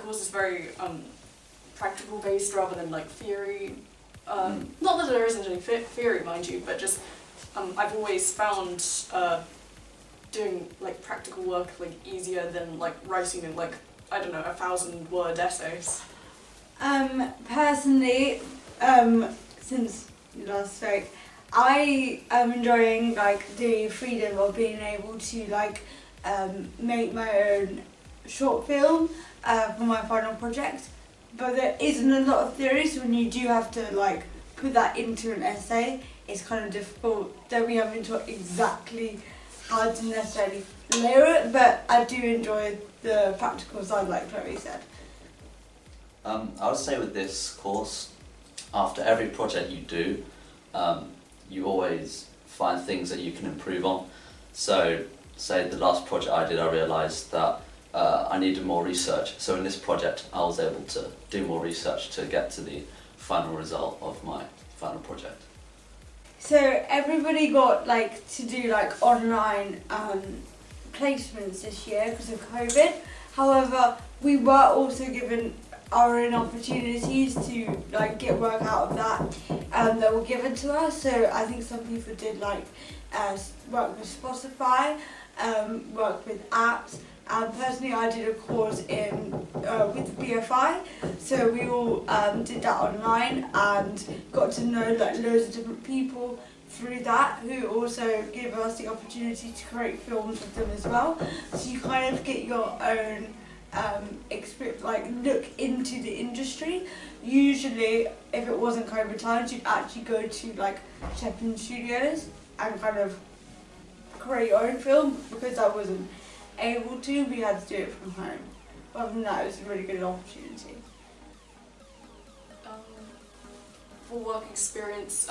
course is very practical based rather than like theory. Not that there isn't any theory, mind you, but just I've always found doing like practical work like easier than like writing in like, I don't know, 1,000-word essays. Personally, since you last spoke, I am enjoying like the freedom of being able to like make my own short film for my final project. But there isn't a lot of theory, so when you do have to like put that into an essay, it's kind of difficult. Then we haven't taught exactly how to necessarily layer it, but I do enjoy the practical side, like Chloe said. I would say with this course, after every project you do, you always find things that you can improve on. So, say the last project I did, I realised that I needed more research. So in this project, I was able to do more research to get to the final result of my final project. So everybody got like to do like online placements this year because of COVID. However, we were also given our own opportunities to like get work out of that were given to us. So I think some people did like work with Spotify, work with apps. And personally, I did a course in with BFI, so we all did that online and got to know like loads of different people through that, who also gave us the opportunity to create films with them as well. So you kind of get your own experience, like look into the industry. Usually, if it wasn't COVID times, you'd actually go to like Shepperton Studios and kind of create your own film. Because I wasn't able to, we had to do it from home. But other than that, it was a really good opportunity. For work experience,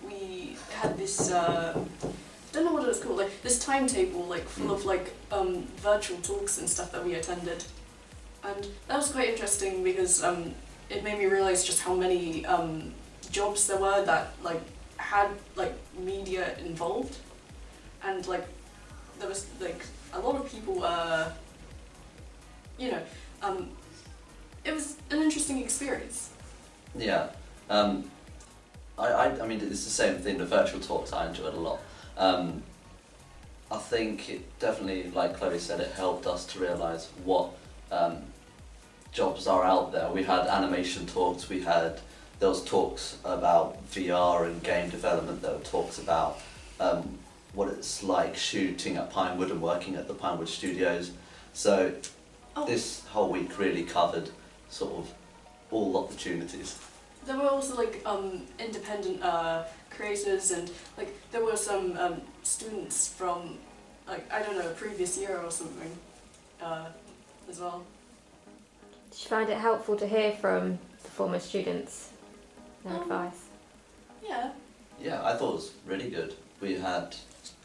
we had this, don't know what it was called, like this timetable like full of like virtual talks and stuff that we attended. And that was quite interesting because it made me realise just how many jobs there were that like had like media involved. And like there was like a lot of people, you know, it was an interesting experience. Yeah, I mean it's the same thing, the virtual talks I enjoyed a lot. I think it definitely, like Chloe said, it helped us to realise what jobs are out there. We had animation talks, there was talks about VR and game development, there were talks about what it's like shooting at Pinewood and working at the Pinewood Studios. So this whole week really covered sort of all opportunities. There were also like independent creators, and like there were some students from like, I don't know, a previous year or something as well. Did you find it helpful to hear from the former students, their advice? Yeah. Yeah, I thought it was really good.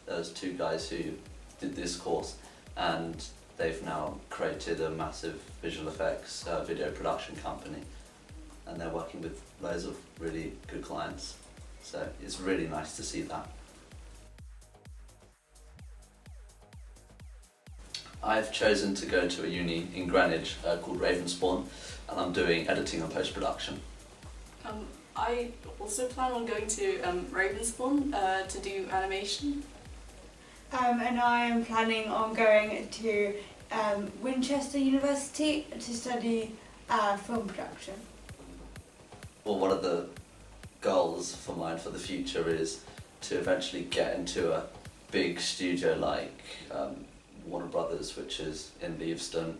There's two guys who did this course, and they've now created a massive visual effects video production company, and they're working with loads of really good clients. So it's really nice to see that. I've chosen to go to a uni in Greenwich called Ravensbourne, and I'm doing editing and post-production. I also plan on going to Ravensbourne to do animation. And I am planning on going to Winchester University to study film production. Well, one of the goals for mine for the future is to eventually get into a big studio like Warner Brothers, which is in Leavesden,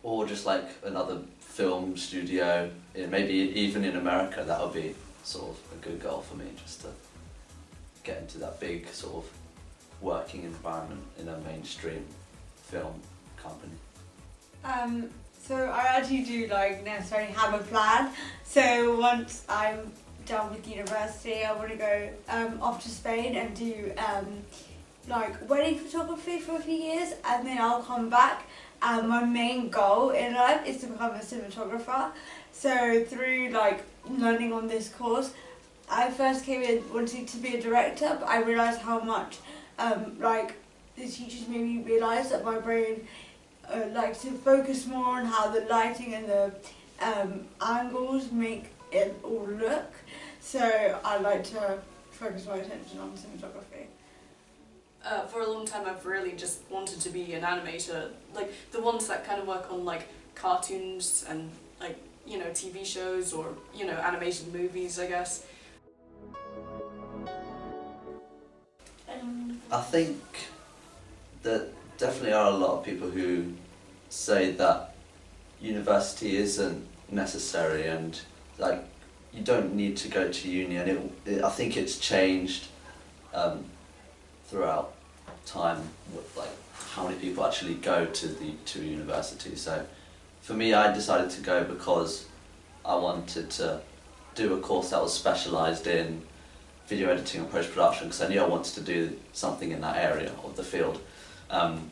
or just like another film studio, maybe even in America. That would be sort of a good goal for me, just to get into that big sort of working environment in a mainstream film company. So I actually do like necessarily have a plan. So once I'm done with university, I want to go off to Spain and do like wedding photography for a few years, and then I'll come back. And my main goal in life is to become a cinematographer. So through like learning on this course, I first came in wanting to be a director, but I realised how much like the teachers made me realise that my brain like to focus more on how the lighting and the angles make it all look. So I like to focus my attention on cinematography. For a long time I've really just wanted to be an animator, like the ones that kind of work on like cartoons and like, you know, TV shows or, you know, animated movies, I guess. I think that definitely are a lot of people who say that university isn't necessary and like you don't need to go to uni, and I think it's changed throughout time with like how many people actually go to university. So for me, I decided to go because I wanted to do a course that was specialised in video editing and post-production, because I knew I wanted to do something in that area of the field. And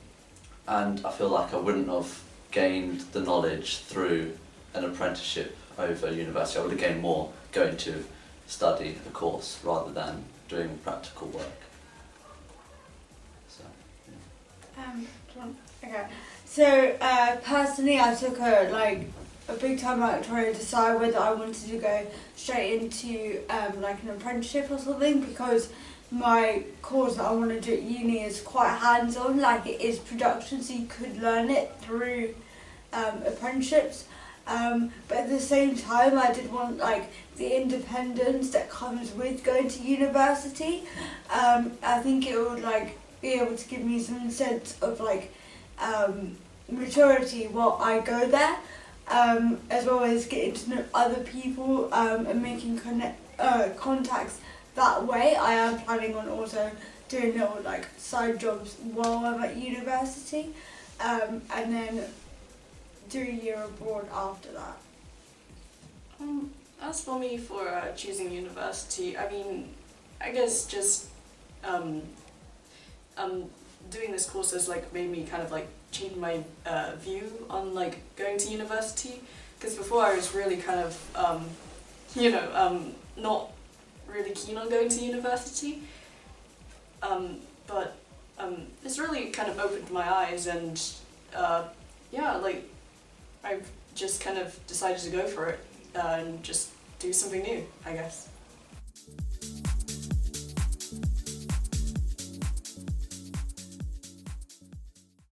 I feel like I wouldn't have gained the knowledge through an apprenticeship over university. I would have gained more going to study a course rather than doing practical work. So, yeah. Okay. So personally, I took a big time out trying to decide whether I wanted to go straight into like an apprenticeship or something, because my course that I want to do at uni is quite hands-on, like it is production, so you could learn it through apprenticeships. But at the same time, I did want like the independence that comes with going to university. I think it would like be able to give me some sense of like maturity while I go there, as well as getting to know other people and making contacts that way. I am planning on also doing little like side jobs while I'm at university, and then do a year abroad after that. As for me, for choosing university, I mean, I guess just doing this course has like made me kind of like change my view on like going to university, because before I was really kind of not really keen on going to university, but it's really kind of opened my eyes, and yeah, like I've just kind of decided to go for it and just do something new, I guess.